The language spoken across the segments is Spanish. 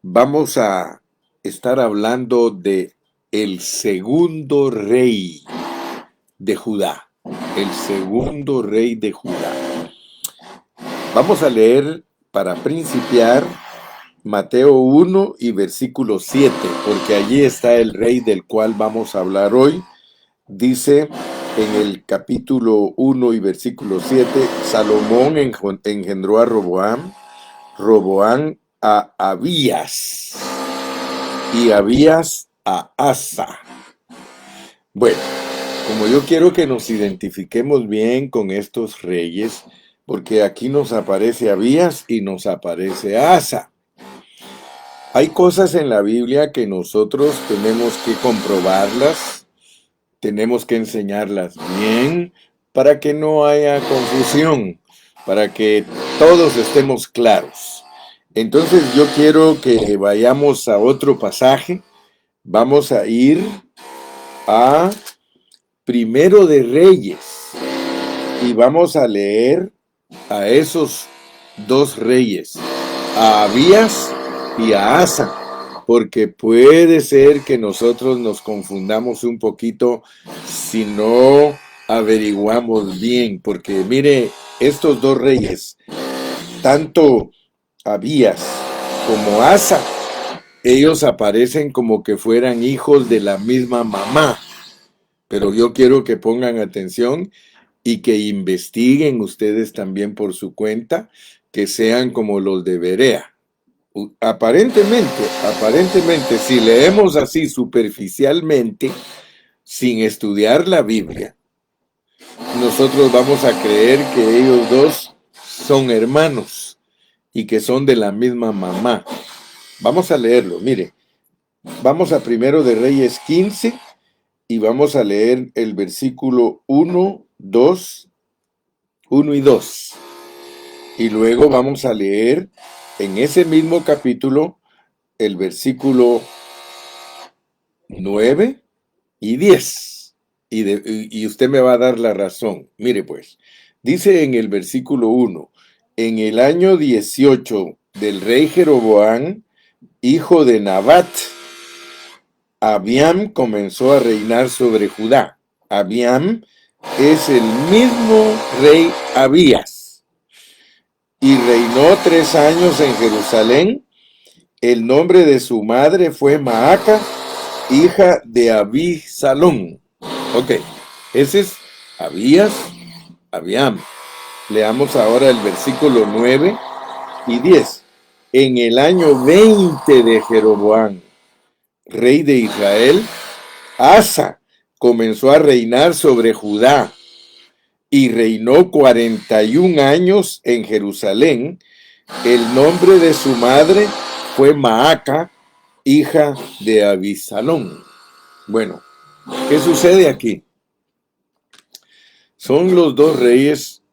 Vamos a estar hablando de el segundo rey de Judá. El segundo rey de Judá. Vamos a leer para principiar Mateo 1 y versículo 7, porque allí está el rey del cual vamos a hablar hoy. Dice en el capítulo 1 y versículo 7, Salomón engendró a Roboam, Roboam a Abías y Abías a Asa. Bueno, como yo quiero que nos identifiquemos bien con estos reyes, porque aquí nos aparece Abías y nos aparece Asa. Hay cosas en la Biblia que nosotros tenemos que comprobarlas, tenemos que enseñarlas bien para que no haya confusión, para que todos estemos claros. Entonces yo quiero que vayamos a otro pasaje. Vamos a ir a Primero de Reyes y vamos a leer a esos dos reyes, a Abías y a Asa, porque puede ser que nosotros nos confundamos un poquito si no averiguamos bien, porque mire, estos dos reyes, tanto Abías como Asa, ellos aparecen como que fueran hijos de la misma mamá, pero yo quiero que pongan atención y que investiguen ustedes también por su cuenta, que sean como los de Berea. Aparentemente, si leemos así superficialmente, sin estudiar la Biblia, nosotros vamos a creer que ellos dos son hermanos y que son de la misma mamá. Vamos a leerlo, mire. Vamos a Primero de Reyes 15 y vamos a leer el versículo 1, 2, 1 y 2. Y luego vamos a leer en ese mismo capítulo el versículo 9 y 10. Y usted me va a dar la razón. Mire pues, dice en el versículo 1, en el año 18 del rey Jeroboam, hijo de Nabat, Abiam comenzó a reinar sobre Judá. Abiam es el mismo rey Abías y reinó 3 años en Jerusalén. El nombre de su madre fue Maaca, hija de Abisalón. Ok, ese es Abías, Abiam. Leamos ahora el versículo 9 y 10. En el año 20 de Jeroboam, rey de Israel, Asa comenzó a reinar sobre Judá y reinó 41 años en Jerusalén. El nombre de su madre fue Maaca, hija de Abisalón. Bueno, ¿qué sucede aquí? Son los dos reyes,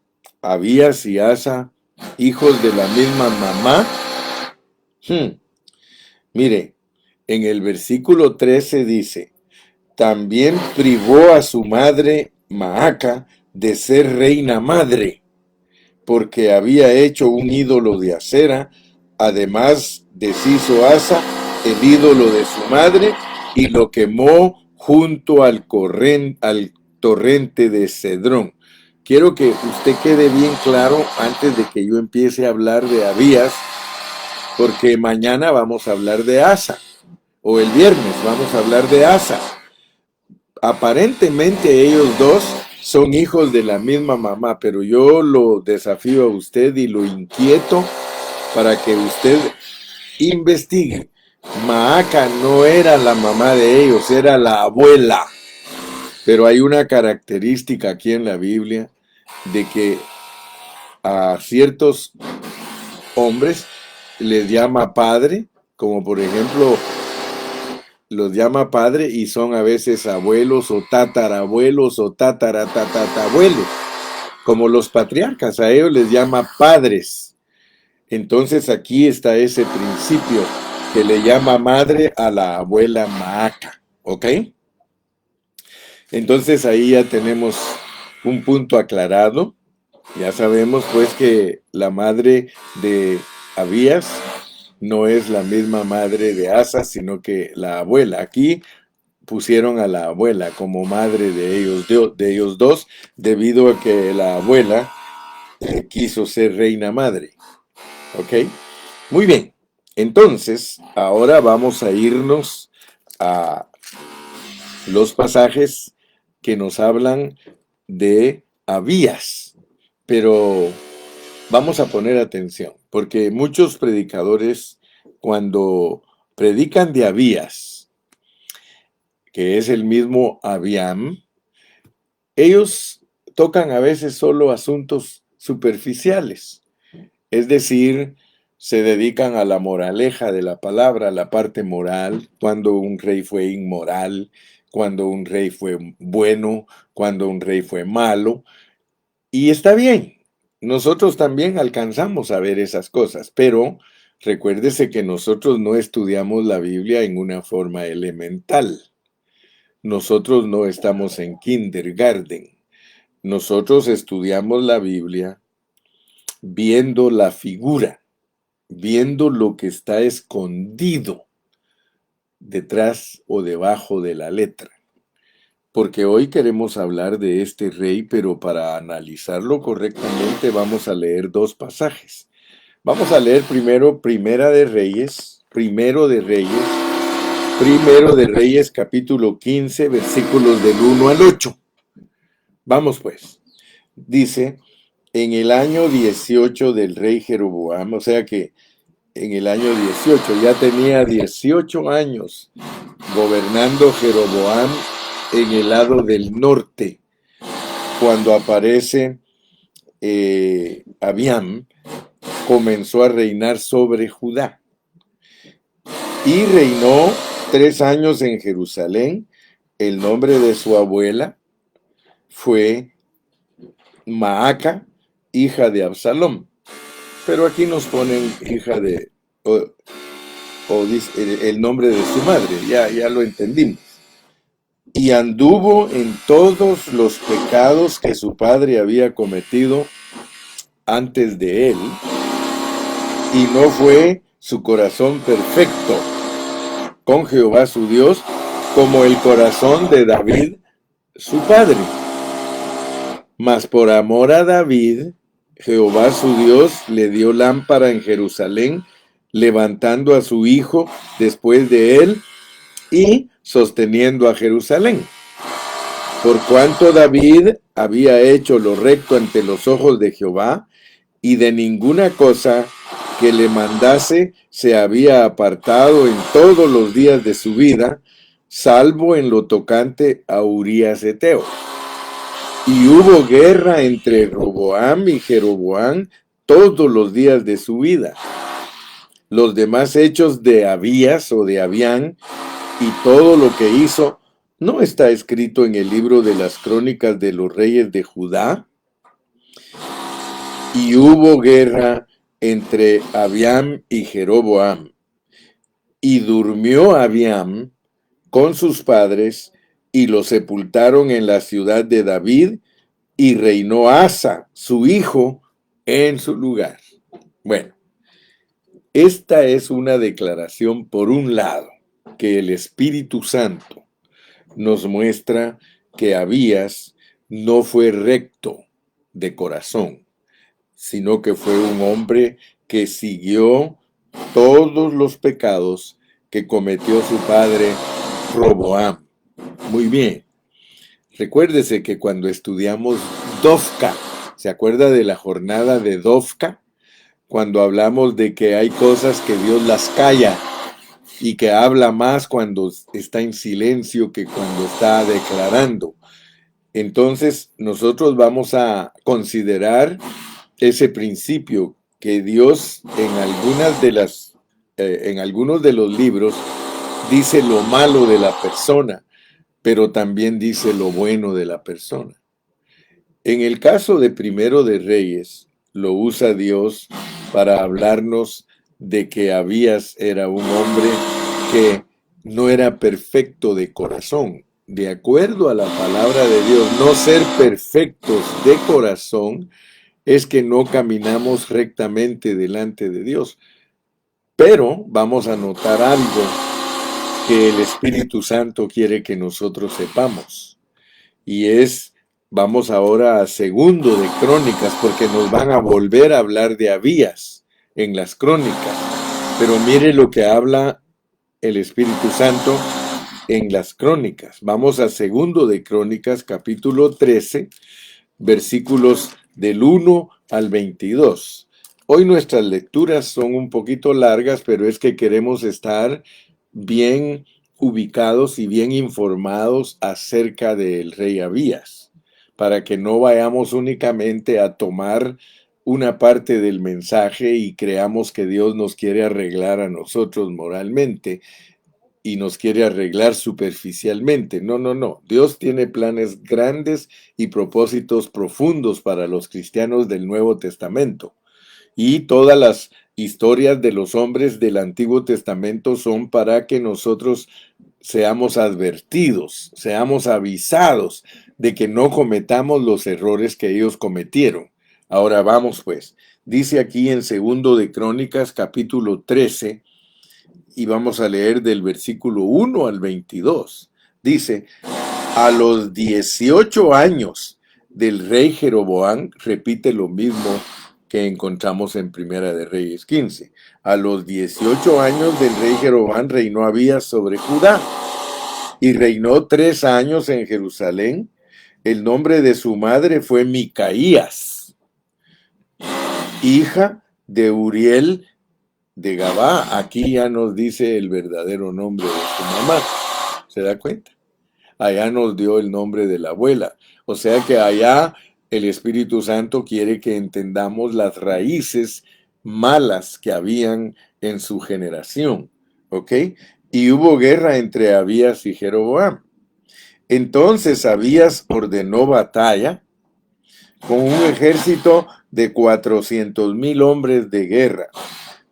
Abías y Asa, hijos de la misma mamá. Mire, en el versículo 13 dice, también privó a su madre Maaca de ser reina madre, porque había hecho un ídolo de acera. Además deshizo Asa el ídolo de su madre y lo quemó junto al torrente de Cedrón. Quiero que usted quede bien claro antes de que yo empiece a hablar de Abías, porque mañana vamos a hablar de Asa, o el viernes vamos a hablar de Asa. Aparentemente ellos dos son hijos de la misma mamá, pero yo lo desafío a usted y lo inquieto para que usted investigue. Maaca no era la mamá de ellos, era la abuela. Pero hay una característica aquí en la Biblia de que a ciertos hombres les llama padre, como por ejemplo los llama padre y son a veces abuelos o tatarabuelos o tataratatatabuelos, como los patriarcas, a ellos les llama padres. Entonces aquí está ese principio que le llama madre a la abuela Maaca, ¿ok? Entonces ahí ya tenemos un punto aclarado. Ya sabemos pues que la madre de Abías no es la misma madre de Asa, sino que la abuela. Aquí pusieron a la abuela como madre de ellos dos, debido a que la abuela quiso ser reina madre. ¿Ok? Muy bien. Entonces, ahora vamos a irnos a los pasajes que nos hablan de Abías. Pero vamos a poner atención, porque muchos predicadores, cuando predican de Abías, que es el mismo Abiam, ellos tocan a veces solo asuntos superficiales, es decir, se dedican a la moraleja de la palabra, a la parte moral, cuando un rey fue inmoral, cuando un rey fue bueno, cuando un rey fue malo, y está bien. Nosotros también alcanzamos a ver esas cosas, pero recuérdese que nosotros no estudiamos la Biblia en una forma elemental. Nosotros no estamos en kindergarten. Nosotros estudiamos la Biblia viendo la figura, viendo lo que está escondido detrás o debajo de la letra. Porque hoy queremos hablar de este rey, pero para analizarlo correctamente vamos a leer dos pasajes. Vamos a leer primero Primero de Reyes, capítulo 15, versículos del 1 al 8. Vamos pues. Dice, en el año 18 del rey Jeroboam, o sea que en el año 18, ya tenía 18 años gobernando Jeroboam en el lado del norte, cuando aparece Abiam, comenzó a reinar sobre Judá. Y reinó 3 años en Jerusalén. El nombre de su abuela fue Maaca, hija de Absalom. Pero aquí nos ponen hija de, o dice el nombre de su madre, ya lo entendimos. Y anduvo en todos los pecados que su padre había cometido antes de él, y no fue su corazón perfecto con Jehová su Dios, como el corazón de David su padre. Mas por amor a David, Jehová su Dios le dio lámpara en Jerusalén, levantando a su hijo después de él y sosteniendo a Jerusalén. Por cuanto David había hecho lo recto ante los ojos de Jehová, y de ninguna cosa que le mandase se había apartado en todos los días de su vida, salvo en lo tocante a Urías heteo. Y hubo guerra entre Roboam y Jeroboam todos los días de su vida. Los demás hechos de Abías o de Abián y todo lo que hizo, ¿no está escrito en el libro de las crónicas de los reyes de Judá? Y hubo guerra entre Abiam y Jeroboam. Y durmió Abiam con sus padres, y lo sepultaron en la ciudad de David, y reinó Asa, su hijo, en su lugar. Bueno, esta es una declaración, por un lado, que el Espíritu Santo nos muestra que Abías no fue recto de corazón, sino que fue un hombre que siguió todos los pecados que cometió su padre Roboam. Muy bien. Recuérdese que cuando estudiamos Dofka, ¿se acuerda de la jornada de Dofka? Cuando hablamos de que hay cosas que Dios las calla y que habla más cuando está en silencio que cuando está declarando. Entonces, nosotros vamos a considerar ese principio que Dios en algunos de los libros dice lo malo de la persona, pero también dice lo bueno de la persona. En el caso de Primero de Reyes, lo usa Dios para hablarnos de que Abías era un hombre que no era perfecto de corazón. De acuerdo a la palabra de Dios, no ser perfectos de corazón es que no caminamos rectamente delante de Dios. Pero vamos a notar algo que el Espíritu Santo quiere que nosotros sepamos. Y vamos ahora a segundo de Crónicas, porque nos van a volver a hablar de Abías en las Crónicas. Pero mire lo que habla el Espíritu Santo en las Crónicas. Vamos a segundo de Crónicas, capítulo 13, versículos del 1 al 22. Hoy nuestras lecturas son un poquito largas, pero es que queremos estar bien ubicados y bien informados acerca del rey Abías, para que no vayamos únicamente a tomar una parte del mensaje y creamos que Dios nos quiere arreglar a nosotros moralmente y nos quiere arreglar superficialmente. No, no, no. Dios tiene planes grandes y propósitos profundos para los cristianos del Nuevo Testamento. Y todas las historias de los hombres del Antiguo Testamento son para que nosotros seamos advertidos, seamos avisados de que no cometamos los errores que ellos cometieron. Ahora vamos pues. Dice aquí en segundo de Crónicas, capítulo 13, y vamos a leer del versículo 1 al 22. Dice, a los 18 años del rey Jeroboam, repite lo mismo que encontramos en Primera de Reyes 15. A los 18 años del rey Jeroboam reinó Abías sobre Judá y reinó 3 años en Jerusalén. El nombre de su madre fue Micaías, hija de Uriel de Gabá. Aquí ya nos dice el verdadero nombre de su mamá. ¿Se da cuenta? Allá nos dio el nombre de la abuela. O sea que allá el Espíritu Santo quiere que entendamos las raíces malas que habían en su generación. ¿Ok? Y hubo guerra entre Abías y Jeroboam. Entonces Abías ordenó batalla con un ejército de 400,000 hombres de guerra,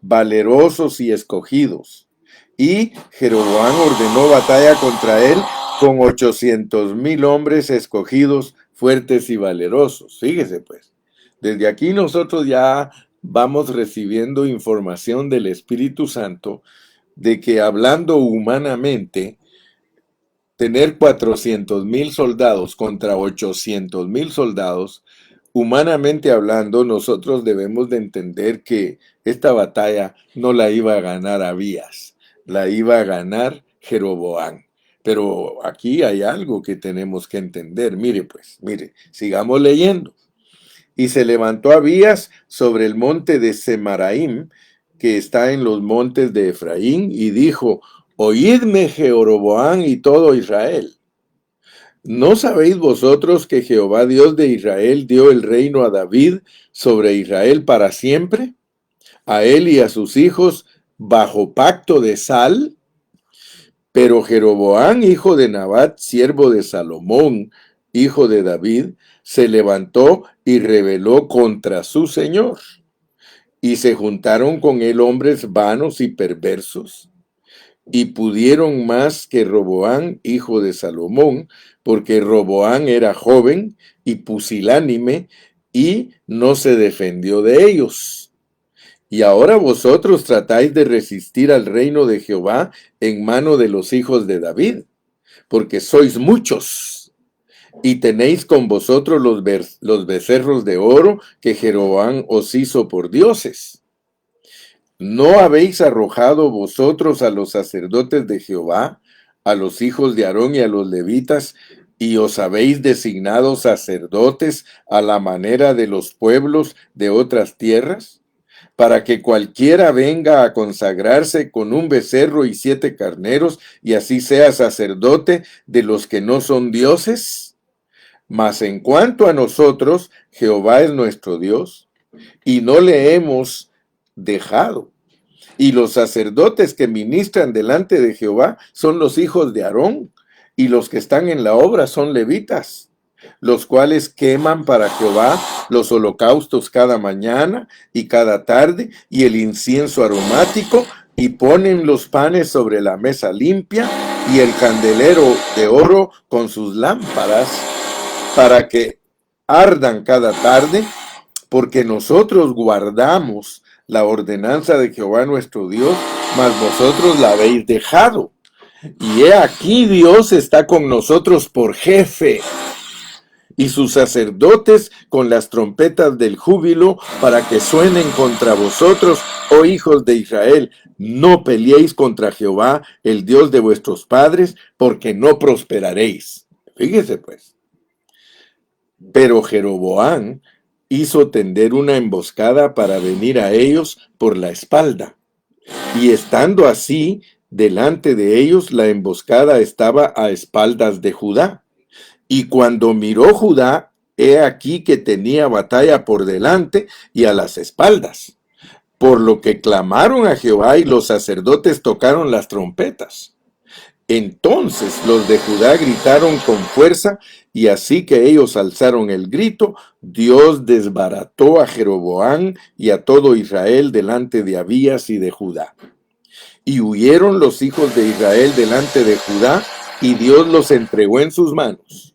valerosos y escogidos. Y Jeroboam ordenó batalla contra él con 800,000 hombres escogidos, fuertes y valerosos. Fíjese pues, desde aquí nosotros ya vamos recibiendo información del Espíritu Santo de que hablando humanamente, tener 400,000 soldados contra 800,000 soldados, humanamente hablando, nosotros debemos de entender que esta batalla no la iba a ganar Abías, la iba a ganar Jeroboam. Pero aquí hay algo que tenemos que entender. Mire pues, mire, sigamos leyendo. Y se levantó Abías sobre el monte de Semaraim, que está en los montes de Efraín, y dijo, oídme Jeroboam y todo Israel. ¿No sabéis vosotros que Jehová Dios de Israel dio el reino a David sobre Israel para siempre? A él y a sus hijos bajo pacto de sal. Pero Jeroboam, hijo de Nabat, siervo de Salomón, hijo de David, se levantó y rebeló contra su señor. Y se juntaron con él hombres vanos y perversos, y pudieron más que Roboam, hijo de Salomón, porque Roboam era joven y pusilánime, y no se defendió de ellos. Y ahora vosotros tratáis de resistir al reino de Jehová en mano de los hijos de David, porque sois muchos, y tenéis con vosotros los becerros de oro que Jeroboam os hizo por dioses. ¿No habéis arrojado vosotros a los sacerdotes de Jehová, a los hijos de Aarón y a los levitas, y os habéis designado sacerdotes a la manera de los pueblos de otras tierras, para que cualquiera venga a consagrarse con un becerro y 7 carneros, y así sea sacerdote de los que no son dioses? Mas en cuanto a nosotros, Jehová es nuestro Dios, y no le hemos dejado. Y los sacerdotes que ministran delante de Jehová son los hijos de Aarón, y los que están en la obra son levitas, los cuales queman para Jehová los holocaustos cada mañana y cada tarde, y el incienso aromático, y ponen los panes sobre la mesa limpia, y el candelero de oro con sus lámparas, para que ardan cada tarde, porque nosotros guardamos la ordenanza de Jehová nuestro Dios, mas vosotros la habéis dejado. Y he aquí Dios está con nosotros por jefe, y sus sacerdotes con las trompetas del júbilo para que suenen contra vosotros, oh hijos de Israel. No peleéis contra Jehová, el Dios de vuestros padres, porque no prosperaréis. Fíjese pues. Pero Jeroboam hizo tender una emboscada para venir a ellos por la espalda. Y estando así delante de ellos, la emboscada estaba a espaldas de Judá. Y cuando miró Judá, he aquí que tenía batalla por delante y a las espaldas, por lo que clamaron a Jehová y los sacerdotes tocaron las trompetas. Entonces los de Judá gritaron con fuerza, y así que ellos alzaron el grito, Dios desbarató a Jeroboam y a todo Israel delante de Abías y de Judá. Y huyeron los hijos de Israel delante de Judá, y Dios los entregó en sus manos.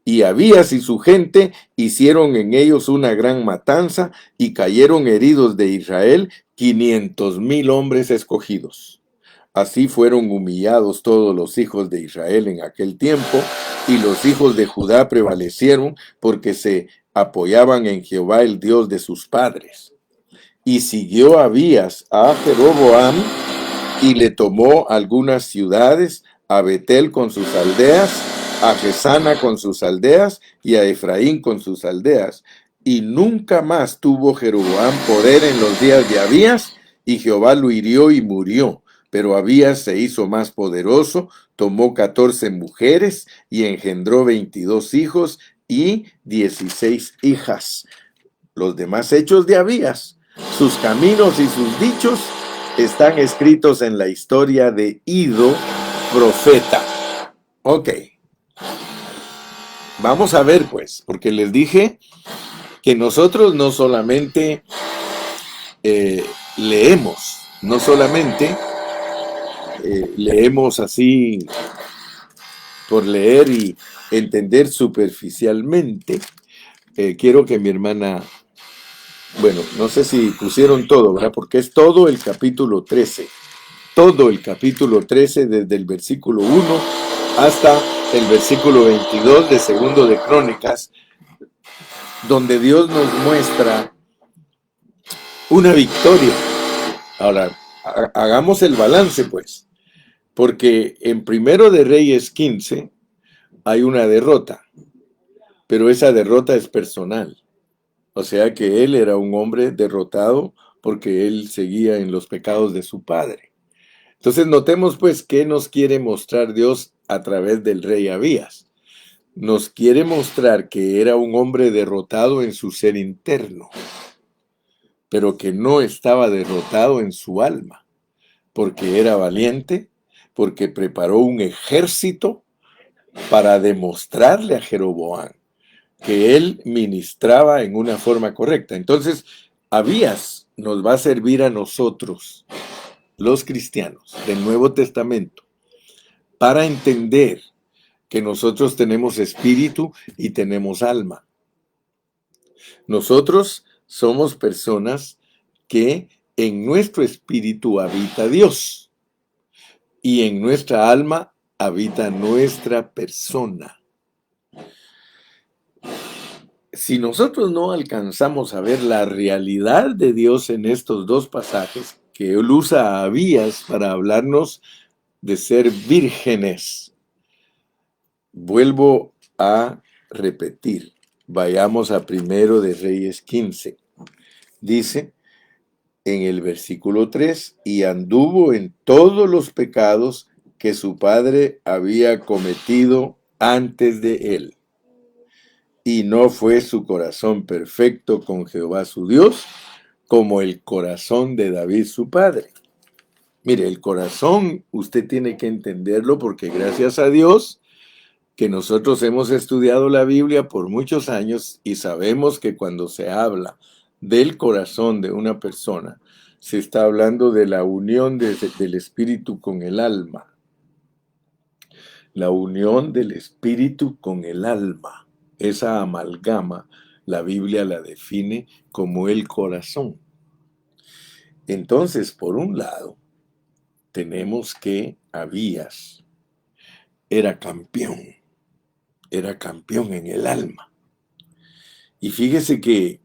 Y Abías y su gente hicieron en ellos una gran matanza, y cayeron heridos de Israel 500,000 hombres escogidos. Así fueron humillados todos los hijos de Israel en aquel tiempo, y los hijos de Judá prevalecieron porque se apoyaban en Jehová el Dios de sus padres. Y siguió Abías a Jeroboam, y le tomó algunas ciudades, a Betel con sus aldeas, a Gesana con sus aldeas, y a Efraín con sus aldeas. Y nunca más tuvo Jeroboam poder en los días de Abías, y Jehová lo hirió y murió. Pero Abías se hizo más poderoso, tomó 14 mujeres, y engendró 22 hijos y 16 hijas. Los demás hechos de Abías, sus caminos y sus dichos, están escritos en la historia de Ido, profeta. Ok, vamos a ver pues, porque les dije que nosotros no solamente leemos, no solamente leemos así por leer y entender superficialmente. Quiero que mi hermana, bueno, no sé si pusieron todo, ¿verdad? Porque es todo el capítulo 13. Todo el capítulo 13, desde el versículo 1 hasta el versículo 22 de Segundo de Crónicas, donde Dios nos muestra una victoria. Ahora, hagamos el balance, pues, porque en Primero de Reyes 15 hay una derrota, pero esa derrota es personal. O sea que él era un hombre derrotado porque él seguía en los pecados de su padre. Entonces notemos pues qué nos quiere mostrar Dios a través del rey Abías. Nos quiere mostrar que era un hombre derrotado en su ser interno, pero que no estaba derrotado en su alma, porque era valiente, porque preparó un ejército para demostrarle a Jeroboam que él ministraba en una forma correcta. Entonces, Abías nos va a servir a nosotros, los cristianos del Nuevo Testamento, para entender que nosotros tenemos espíritu y tenemos alma. Nosotros somos personas que en nuestro espíritu habita Dios y en nuestra alma habita nuestra persona. Si nosotros no alcanzamos a ver la realidad de Dios en estos dos pasajes, que él usa a Abías para hablarnos de ser vírgenes, vuelvo a repetir, vayamos a Primero de Reyes 15. Dice en el versículo 3, y anduvo en todos los pecados que su padre había cometido antes de él. Y no fue su corazón perfecto con Jehová su Dios, como el corazón de David su padre. Mire, el corazón usted tiene que entenderlo porque gracias a Dios que nosotros hemos estudiado la Biblia por muchos años y sabemos que cuando se habla del corazón de una persona, se está hablando de la unión del espíritu con el alma. La unión del espíritu con el alma. Esa amalgama, la Biblia la define como el corazón. Entonces, por un lado, tenemos que Abías era campeón en el alma. Y fíjese que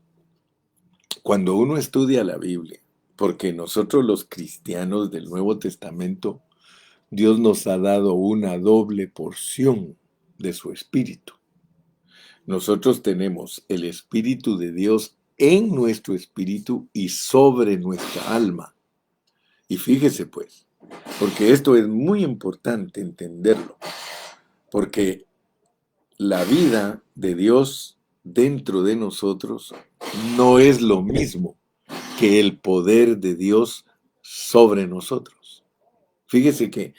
cuando uno estudia la Biblia, porque nosotros los cristianos del Nuevo Testamento, Dios nos ha dado una doble porción de su espíritu. Nosotros tenemos el espíritu de Dios en nuestro espíritu y sobre nuestra alma. Y fíjese pues, porque esto es muy importante entenderlo, porque la vida de Dios dentro de nosotros no es lo mismo que el poder de Dios sobre nosotros. Fíjese que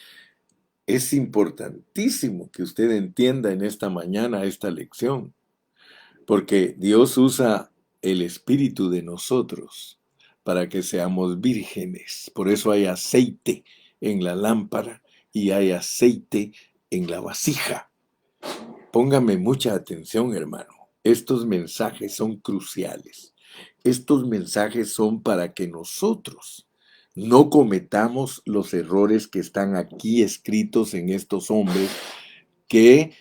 es importantísimo que usted entienda en esta mañana esta lección, porque Dios usa el espíritu de nosotros para que seamos vírgenes. Por eso hay aceite en la lámpara y hay aceite en la vasija. Póngame mucha atención, hermano. Estos mensajes son cruciales. Estos mensajes son para que nosotros no cometamos los errores que están aquí escritos en estos hombres, que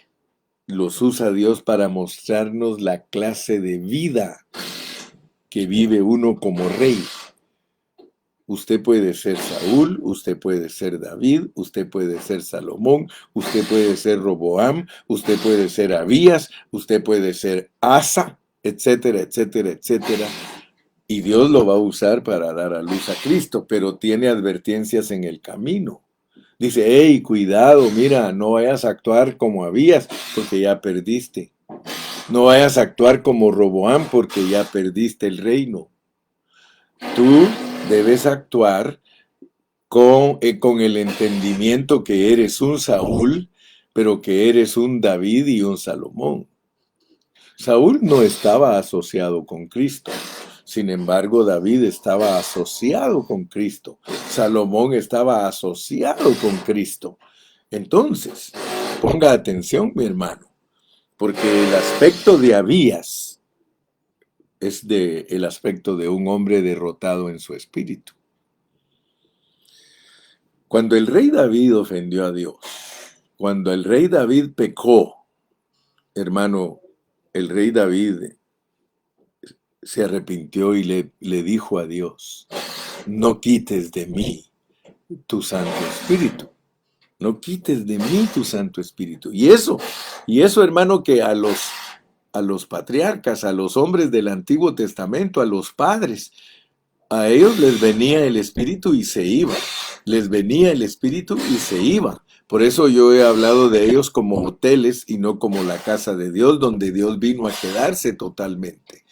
los usa Dios para mostrarnos la clase de vida que vive uno como rey. Usted puede ser Saúl, usted puede ser David, usted puede ser Salomón, usted puede ser Roboam, usted puede ser Abías, usted puede ser Asa, etcétera, etcétera, etcétera. Y Dios lo va a usar para dar a luz a Cristo, pero tiene advertencias en el camino. Dice, hey, cuidado, mira, no vayas a actuar como Abías, porque ya perdiste. No vayas a actuar como Roboam, porque ya perdiste el reino. Tú debes actuar con el entendimiento que eres un Saúl, pero que eres un David y un Salomón. Saúl no estaba asociado con Cristo. Sin embargo, David estaba asociado con Cristo. Salomón estaba asociado con Cristo. Entonces, ponga atención, mi hermano, porque el aspecto de Abías es el aspecto de un hombre derrotado en su espíritu. Cuando el rey David ofendió a Dios, cuando el rey David pecó, hermano, el rey David se arrepintió y le dijo a Dios, no quites de mí tu Santo Espíritu. No quites de mí tu Santo Espíritu. Y eso, hermano, que a los patriarcas, a los hombres del Antiguo Testamento, a los padres, a ellos les venía el Espíritu y se iba. Les venía el Espíritu y se iba. Por eso yo he hablado de ellos como hoteles y no como la casa de Dios, donde Dios vino a quedarse totalmente.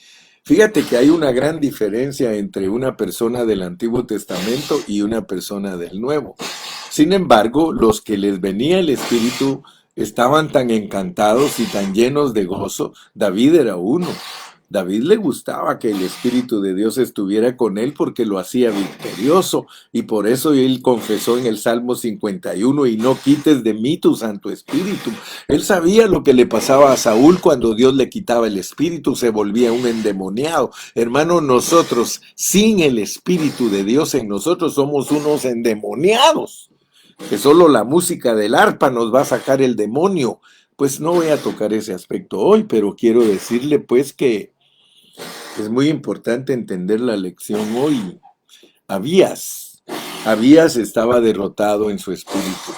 Fíjate que hay una gran diferencia entre una persona del Antiguo Testamento y una persona del Nuevo. Sin embargo, los que les venía el Espíritu estaban tan encantados y tan llenos de gozo. David era uno. David le gustaba que el Espíritu de Dios estuviera con él porque lo hacía victorioso, y por eso él confesó en el Salmo 51, y no quites de mí tu Santo Espíritu. Él sabía lo que le pasaba a Saúl cuando Dios le quitaba el Espíritu, se volvía un endemoniado. Hermano, nosotros sin el Espíritu de Dios en nosotros somos unos endemoniados, que solo la música del arpa nos va a sacar el demonio. Pues no voy a tocar ese aspecto hoy, pero quiero decirle pues que es muy importante entender la lección hoy. Abías estaba derrotado en su espíritu.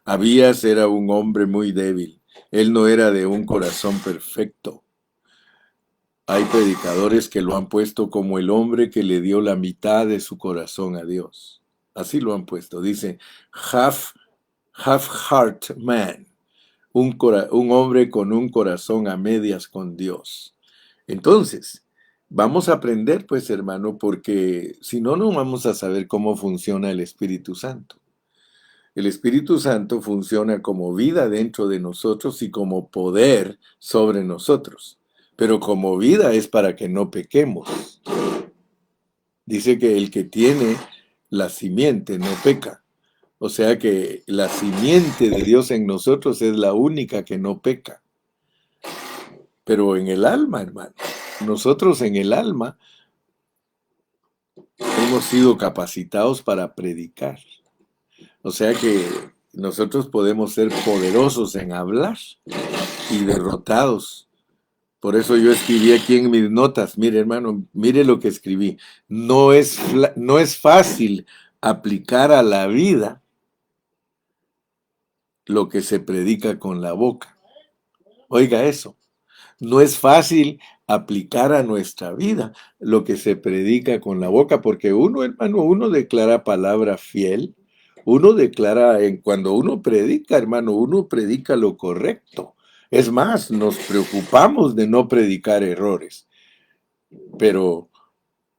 Abías era un hombre muy débil. Él no era de un corazón perfecto. Hay predicadores que lo han puesto como el hombre que le dio la mitad de su corazón a Dios. Así lo han puesto. Dice, half-heart man. Un hombre con un corazón a medias con Dios. Entonces, vamos a aprender, pues, hermano, porque si no, no vamos a saber cómo funciona el Espíritu Santo. El Espíritu Santo funciona como vida dentro de nosotros y como poder sobre nosotros. Pero como vida es para que no pequemos. Dice que el que tiene la simiente no peca. O sea que la simiente de Dios en nosotros es la única que no peca. Pero en el alma, hermano, nosotros en el alma hemos sido capacitados para predicar. O sea que nosotros podemos ser poderosos en hablar y derrotados. Por eso yo escribí aquí en mis notas, mire hermano, mire lo que escribí. No es fácil aplicar a la vida lo que se predica con la boca. Oiga eso. No es fácil aplicar a nuestra vida lo que se predica con la boca, porque uno, hermano, uno declara palabra fiel, uno declara, cuando uno predica, hermano, uno predica lo correcto. Es más, nos preocupamos de no predicar errores, pero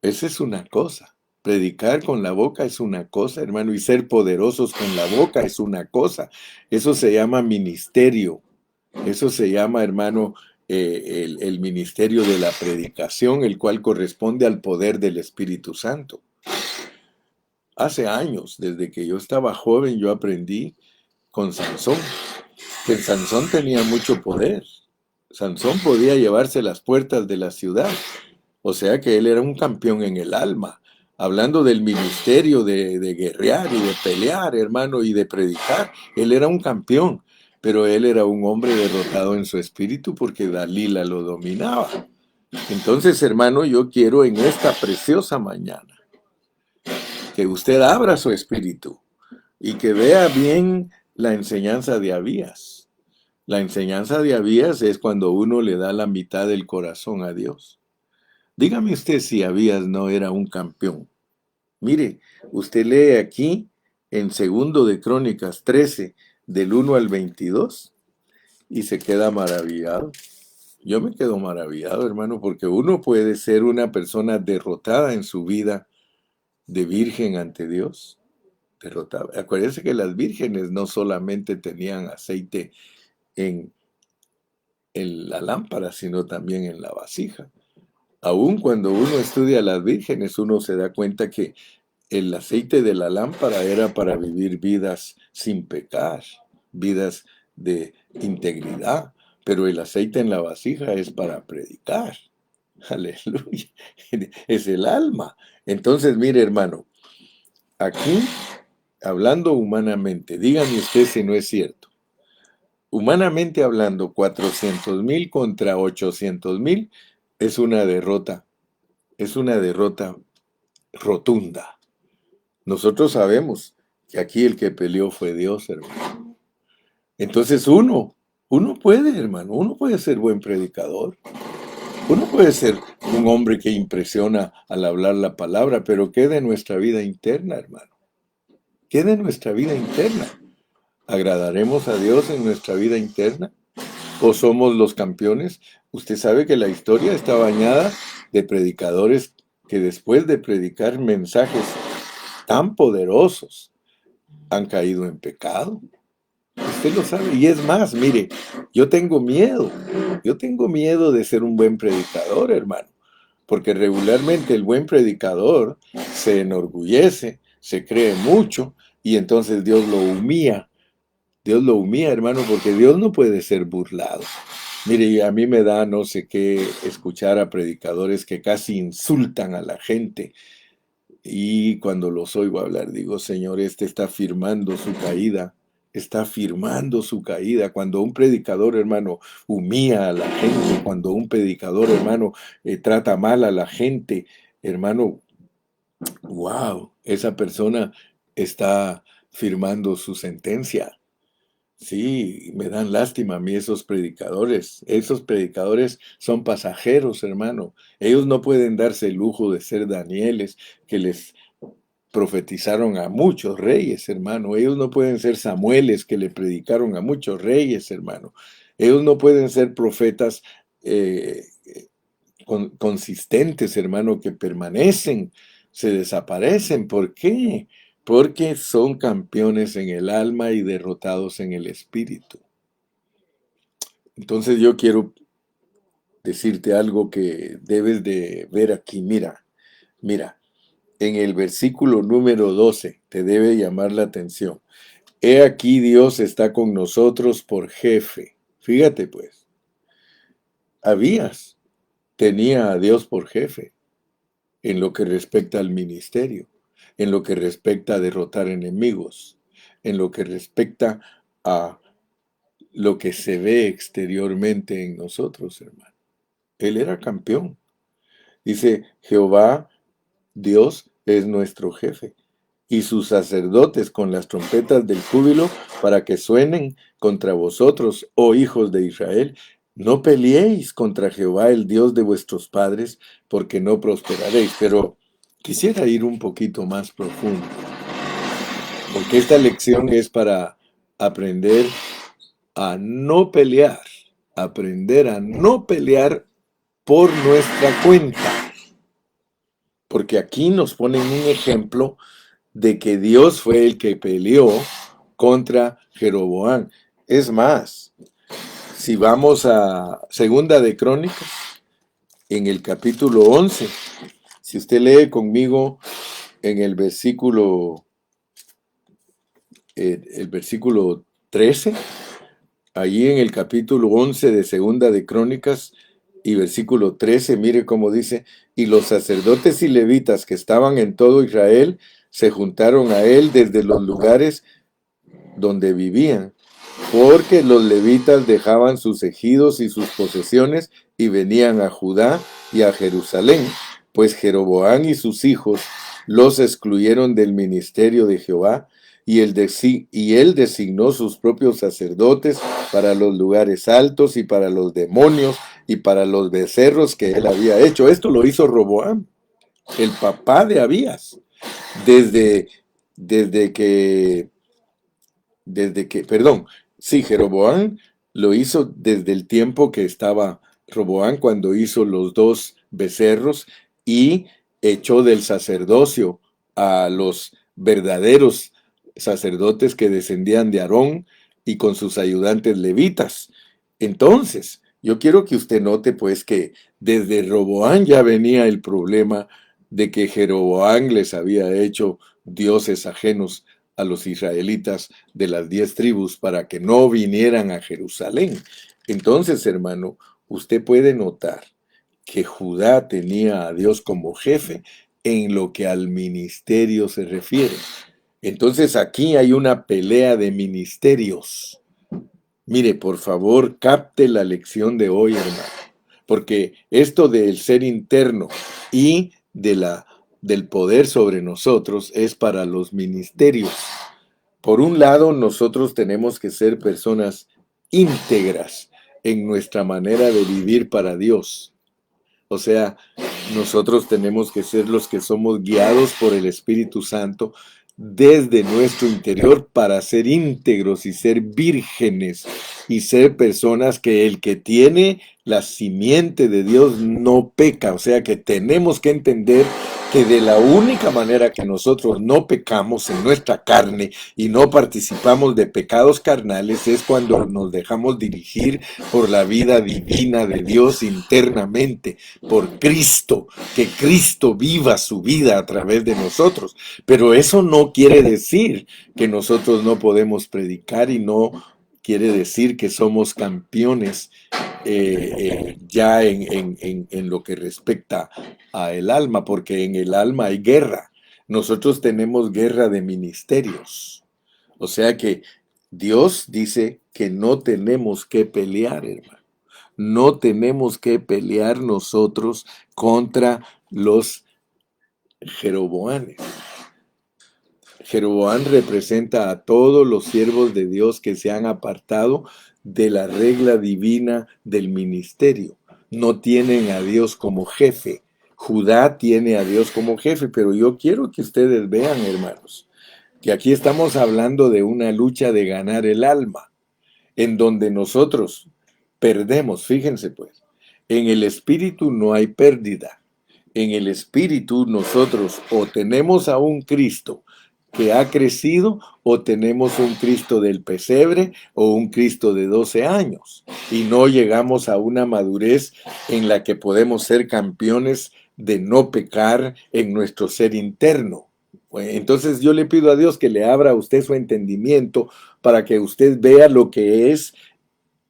esa es una cosa. Predicar con la boca es una cosa, hermano, y ser poderosos con la boca es una cosa. Eso se llama ministerio. Eso se llama, hermano, el ministerio de la predicación, el cual corresponde al poder del Espíritu Santo. Hace años, desde que yo estaba joven, yo aprendí con Sansón, que Sansón tenía mucho poder. Sansón podía llevarse las puertas de la ciudad. O sea que él era un campeón en el alma. Hablando del ministerio de guerrear y de pelear, hermano, y de predicar, él era un campeón, pero él era un hombre derrotado en su espíritu porque Dalila lo dominaba. Entonces, hermano, yo quiero en esta preciosa mañana que usted abra su espíritu y que vea bien la enseñanza de Abías. La enseñanza de Abías es cuando uno le da la mitad del corazón a Dios. Dígame usted si Abías no era un campeón. Mire, usted lee aquí en segundo de Crónicas 13, del 1 al 22, y se queda maravillado. Yo me quedo maravillado, hermano, porque uno puede ser una persona derrotada en su vida de virgen ante Dios. Derrotada. Acuérdense que las vírgenes no solamente tenían aceite en, en la lámpara, sino también en la vasija. Aún cuando uno estudia a las vírgenes, uno se da cuenta que el aceite de la lámpara era para vivir vidas sin pecar, vidas de integridad, pero el aceite en la vasija es para predicar. Aleluya. Es el alma. Entonces, mire, hermano, aquí, hablando humanamente, dígame usted si no es cierto. Humanamente hablando, 400,000 contra 800,000 es una derrota rotunda. Nosotros sabemos que aquí el que peleó fue Dios, hermano. Entonces uno puede, hermano, uno puede ser buen predicador. Uno puede ser un hombre que impresiona al hablar la palabra, pero ¿qué de nuestra vida interna, hermano? ¿Qué de nuestra vida interna? ¿Agradaremos a Dios en nuestra vida interna? ¿O somos los campeones? Usted sabe que la historia está bañada de predicadores que después de predicar mensajes tan poderosos han caído en pecado. Usted lo sabe. Y es más, mire, yo tengo miedo. Yo tengo miedo de ser un buen predicador, hermano. Porque regularmente el buen predicador se enorgullece, se cree mucho y entonces Dios lo humilla. Dios lo humilla, hermano, porque Dios no puede ser burlado. Mire, a mí me da no sé qué escuchar a predicadores que casi insultan a la gente. Y cuando los oigo hablar, digo, Señor, este está firmando su caída, está firmando su caída. Cuando un predicador, hermano, humilla a la gente, cuando un predicador, hermano, trata mal a la gente, hermano, wow, esa persona está firmando su sentencia. Sí, me dan lástima a mí esos predicadores. Esos predicadores son pasajeros, hermano. Ellos no pueden darse el lujo de ser Danieles, que les profetizaron a muchos reyes, hermano. Ellos no pueden ser Samueles, que le predicaron a muchos reyes, hermano. Ellos no pueden ser profetas eh, consistentes, hermano, que permanecen, se desaparecen. ¿Por qué? Porque son campeones en el alma y derrotados en el espíritu. Entonces yo quiero decirte algo que debes de ver aquí. Mira, mira, en el versículo número 12 te debe llamar la atención. He aquí Dios está con nosotros por jefe. Fíjate pues, Abías tenía a Dios por jefe. en lo que respecta al ministerio, en lo que respecta a derrotar enemigos, en lo que respecta a lo que se ve exteriormente en nosotros, hermano. Él era campeón. Dice, Jehová, Dios, es nuestro jefe, y sus sacerdotes con las trompetas del júbilo para que suenen contra vosotros, oh hijos de Israel. No peleéis contra Jehová, el Dios de vuestros padres, porque no prosperaréis. Pero quisiera ir un poquito más profundo, porque esta lección es para aprender a no pelear, aprender a no pelear por nuestra cuenta. Porque aquí nos ponen un ejemplo de que Dios fue el que peleó contra Jeroboam. Es más, si vamos a Segunda de Crónicas, en el capítulo 11, si usted lee conmigo en el versículo 13, allí en el capítulo 11 de Segunda de Crónicas y versículo 13, mire cómo dice, y los sacerdotes y levitas que estaban en todo Israel se juntaron a él desde los lugares donde vivían, porque los levitas dejaban sus ejidos y sus posesiones y venían a Judá y a Jerusalén, pues Jeroboam y sus hijos los excluyeron del ministerio de Jehová, y él designó sus propios sacerdotes para los lugares altos y para los demonios y para los becerros que él había hecho. Esto lo hizo Roboam, el papá de Abías, desde, desde que sí, Jeroboam lo hizo desde el tiempo que estaba Roboam, cuando hizo los dos becerros y echó del sacerdocio a los verdaderos sacerdotes que descendían de Aarón y con sus ayudantes levitas. Entonces, yo quiero que usted note pues que desde Roboam ya venía el problema de que Jeroboam les había hecho dioses ajenos a los israelitas de las 10 tribus para que no vinieran a Jerusalén. Entonces, hermano, usted puede notar que Judá tenía a Dios como jefe en lo que al ministerio se refiere. Entonces aquí hay una pelea de ministerios. Mire, por favor, capte la lección de hoy, hermano, porque esto del ser interno y del poder sobre nosotros es para los ministerios. Por un lado, nosotros tenemos que ser personas íntegras en nuestra manera de vivir para Dios. O sea, nosotros tenemos que ser los que somos guiados por el Espíritu Santo desde nuestro interior para ser íntegros y ser vírgenes y ser personas que el que tiene la simiente de Dios no peca. O sea que tenemos que entender que de la única manera que nosotros no pecamos en nuestra carne y no participamos de pecados carnales es cuando nos dejamos dirigir por la vida divina de Dios internamente, por Cristo, que Cristo viva su vida a través de nosotros. Pero eso no quiere decir que nosotros no podemos predicar y no quiere decir que somos campeones ya en lo que respecta a el alma, porque en el alma hay guerra. Nosotros tenemos guerra de ministerios. O sea que Dios dice que no tenemos que pelear, hermano. No tenemos que pelear nosotros contra los Jeroboanes. Jeroboam representa a todos los siervos de Dios que se han apartado de la regla divina del ministerio. No tienen a Dios como jefe. Judá tiene a Dios como jefe, pero yo quiero que ustedes vean, hermanos, que aquí estamos hablando de una lucha de ganar el alma, en donde nosotros perdemos, fíjense pues, en el espíritu no hay pérdida. En el espíritu nosotros o tenemos a un Cristo que ha crecido o tenemos un Cristo del pesebre o un Cristo de 12 años y no llegamos a una madurez en la que podemos ser campeones de no pecar en nuestro ser interno. Entonces yo le pido a Dios que le abra a usted su entendimiento para que usted vea lo que es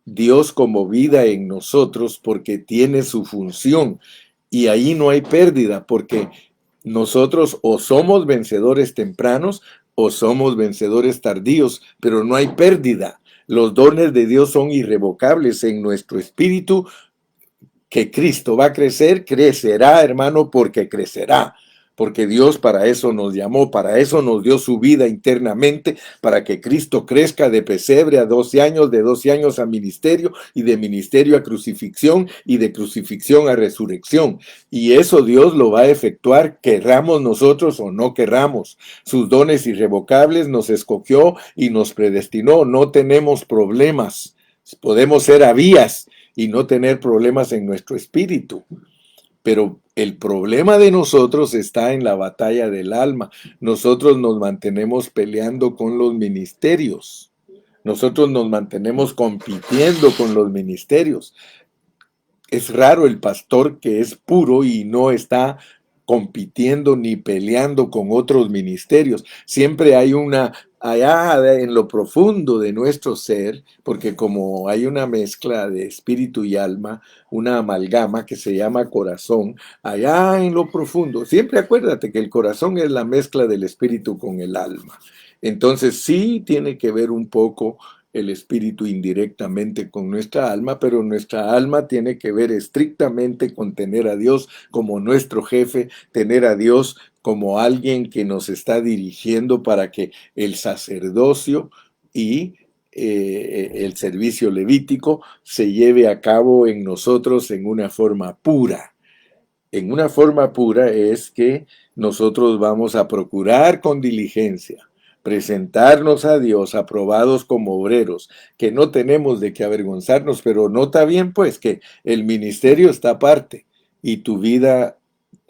Dios como vida en nosotros, porque tiene su función. Y ahí no hay pérdida, porque nosotros o somos vencedores tempranos o somos vencedores tardíos, pero no hay pérdida. Los dones de Dios son irrevocables en nuestro espíritu. Que Cristo va a crecer, crecerá, hermano, porque crecerá. Porque Dios para eso nos llamó, para eso nos dio su vida internamente, para que Cristo crezca de pesebre a 12 años, de 12 años a ministerio, y de ministerio a crucifixión, y de crucifixión a resurrección. Y eso Dios lo va a efectuar, querramos nosotros o no querramos. Sus dones irrevocables nos escogió y nos predestinó. No tenemos problemas. Podemos ser avías y no tener problemas en nuestro espíritu. Pero el problema de nosotros está en la batalla del alma. Nosotros nos mantenemos peleando con los ministerios. Nosotros nos mantenemos compitiendo con los ministerios. Es raro el pastor que es puro y no está compitiendo ni peleando con otros ministerios. Siempre hay una, allá en lo profundo de nuestro ser, porque como hay una mezcla de espíritu y alma, una amalgama que se llama corazón, allá en lo profundo, siempre acuérdate que el corazón es la mezcla del espíritu con el alma. Entonces sí tiene que ver un poco el espíritu indirectamente con nuestra alma, pero nuestra alma tiene que ver estrictamente con tener a Dios como nuestro jefe, tener a Dios como alguien que nos está dirigiendo para que el sacerdocio y el servicio levítico se lleve a cabo en nosotros en una forma pura. En una forma pura es que nosotros vamos a procurar con diligencia presentarnos a Dios aprobados como obreros, que no tenemos de qué avergonzarnos, pero nota bien pues que el ministerio está aparte y tu vida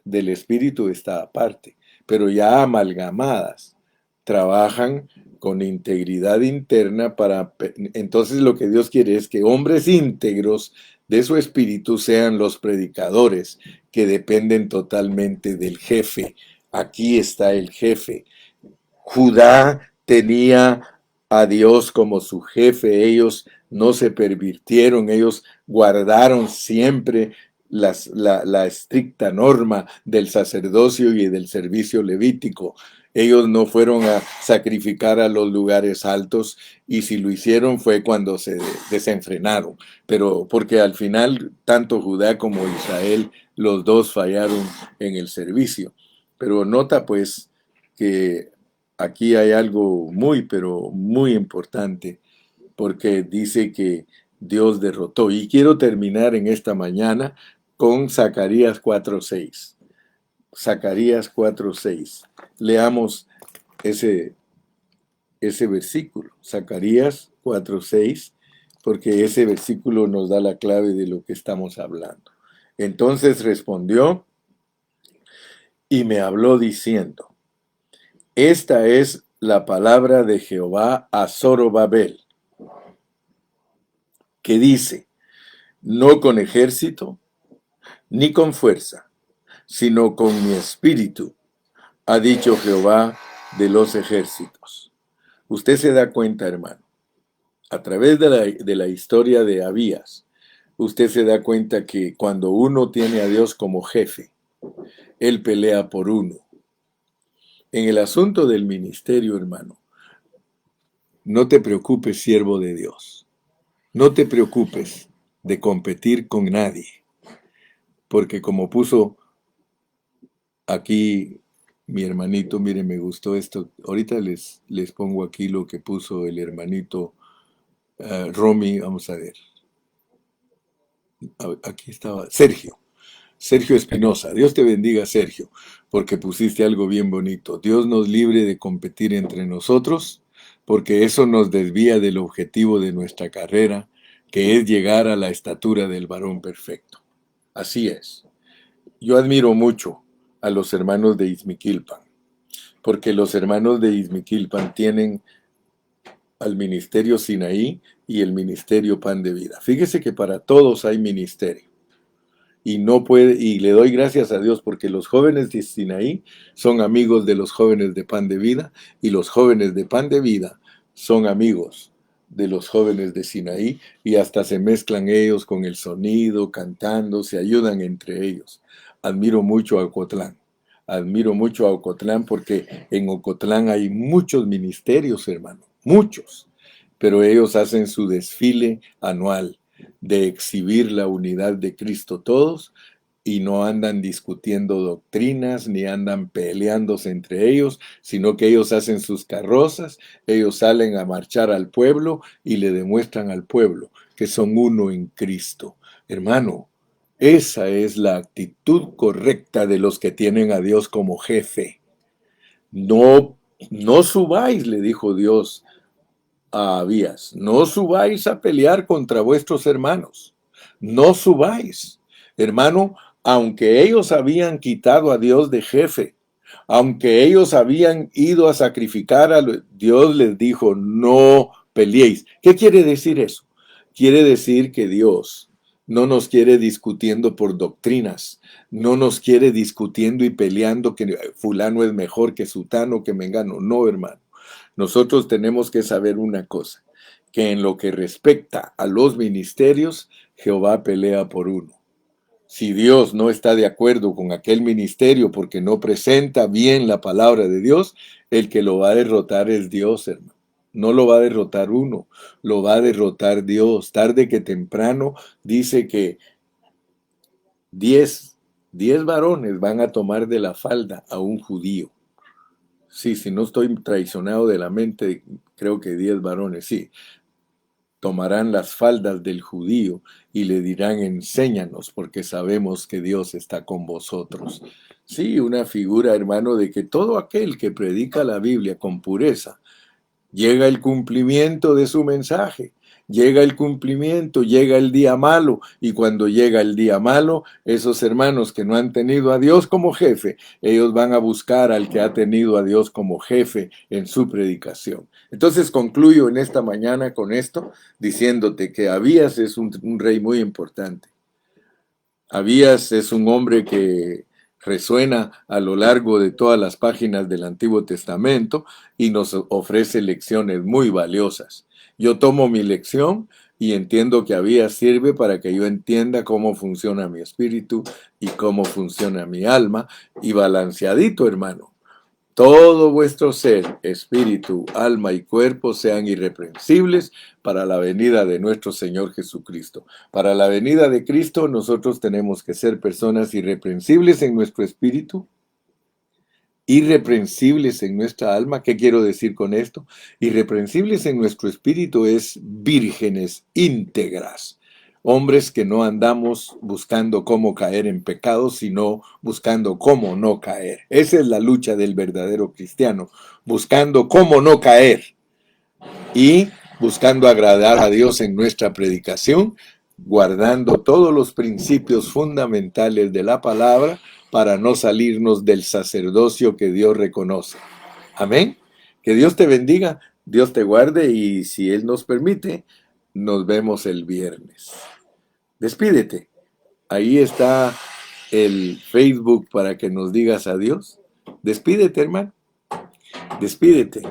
del espíritu está aparte, pero ya amalgamadas, trabajan con integridad interna para... Entonces lo que Dios quiere es que hombres íntegros de su espíritu sean los predicadores que dependen totalmente del jefe. Aquí está el jefe. Judá tenía a Dios como su jefe, ellos no se pervirtieron, ellos guardaron siempre la estricta norma del sacerdocio y del servicio levítico. Ellos no fueron a sacrificar a los lugares altos y si lo hicieron fue cuando se desenfrenaron. Pero porque al final tanto Judá como Israel, los dos fallaron en el servicio. Pero nota pues que aquí hay algo muy, pero muy importante, porque dice que Dios derrotó. Y quiero terminar en esta mañana con Zacarías 4:6. Zacarías 4:6. Leamos ese versículo, Zacarías 4:6, porque ese versículo nos da la clave de lo que estamos hablando. Entonces respondió y me habló diciendo: esta es la palabra de Jehová a Zorobabel, que dice: no con ejército ni con fuerza, sino con mi espíritu, ha dicho Jehová de los ejércitos. Usted se da cuenta, hermano, a través de la historia de Abías, usted se da cuenta que cuando uno tiene a Dios como jefe, Él pelea por uno. En el asunto del ministerio, hermano, no te preocupes, siervo de Dios. No te preocupes de competir con nadie, porque como puso aquí mi hermanito, mire, me gustó esto. Ahorita les pongo aquí lo que puso el hermanito Romy, vamos a ver. Aquí estaba Sergio. Sergio Espinosa, Dios te bendiga, Sergio, porque pusiste algo bien bonito. Dios nos libre de competir entre nosotros, porque eso nos desvía del objetivo de nuestra carrera, que es llegar a la estatura del varón perfecto. Así es. Yo admiro mucho a los hermanos de Izmiquilpan, porque los hermanos de Izmiquilpan tienen al ministerio Sinaí y el ministerio Pan de Vida. Fíjese que para todos hay ministerio. Y no puede, y le doy gracias a Dios porque los jóvenes de Sinaí son amigos de los jóvenes de Pan de Vida y los jóvenes de Pan de Vida son amigos de los jóvenes de Sinaí y hasta se mezclan ellos con el sonido, cantando, se ayudan entre ellos. Admiro mucho a Ocotlán. Admiro mucho a Ocotlán porque en Ocotlán hay muchos ministerios, hermano, muchos, pero ellos hacen su desfile anual de exhibir la unidad de Cristo todos y no andan discutiendo doctrinas ni andan peleándose entre ellos, sino que ellos hacen sus carrozas, ellos salen a marchar al pueblo y le demuestran al pueblo que son uno en Cristo. Hermano, esa es la actitud correcta de los que tienen a Dios como jefe. No, no subáis, le dijo Dios a Abías, no subáis a pelear contra vuestros hermanos, no subáis. Hermano, aunque ellos habían quitado a Dios de jefe, aunque ellos habían ido a sacrificar a Dios, les dijo, no peleéis. ¿Qué quiere decir eso? Quiere decir que Dios no nos quiere discutiendo por doctrinas, no nos quiere discutiendo y peleando que fulano es mejor que sutano, que mengano. No, hermano. Nosotros tenemos que saber una cosa, que en lo que respecta a los ministerios, Jehová pelea por uno. Si Dios no está de acuerdo con aquel ministerio porque no presenta bien la palabra de Dios, el que lo va a derrotar es Dios, hermano. No lo va a derrotar uno, lo va a derrotar Dios. Tarde que temprano dice que 10 varones van a tomar de la falda a un judío. Sí, si no estoy traicionado de la mente, creo que 10 varones, sí. Tomarán las faldas del judío y le dirán, enséñanos, porque sabemos que Dios está con vosotros. Sí, una figura, hermano, de que todo aquel que predica la Biblia con pureza, llega el cumplimiento de su mensaje. Llega el cumplimiento, llega el día malo, y cuando llega el día malo, esos hermanos que no han tenido a Dios como jefe, ellos van a buscar al que ha tenido a Dios como jefe en su predicación. Entonces concluyo en esta mañana con esto, diciéndote que Abías es un rey muy importante. Abías es un hombre que resuena a lo largo de todas las páginas del Antiguo Testamento y nos ofrece lecciones muy valiosas. Yo tomo mi lección y entiendo que Abías sirve para que yo entienda cómo funciona mi espíritu y cómo funciona mi alma, y balanceadito, hermano. Todo vuestro ser, espíritu, alma y cuerpo sean irreprensibles para la venida de nuestro Señor Jesucristo. Para la venida de Cristo nosotros tenemos que ser personas irreprensibles en nuestro espíritu, irreprensibles en nuestra alma. ¿Qué quiero decir con esto? Irreprensibles en nuestro espíritu es vírgenes íntegras. Hombres que no andamos buscando cómo caer en pecado, sino buscando cómo no caer. Esa es la lucha del verdadero cristiano, buscando cómo no caer y buscando agradar a Dios en nuestra predicación, guardando todos los principios fundamentales de la palabra para no salirnos del sacerdocio que Dios reconoce. Amén. Que Dios te bendiga, Dios te guarde, y si Él nos permite, nos vemos el viernes. Despídete. Ahí está el Facebook para que nos digas adiós. Despídete, hermano. Despídete.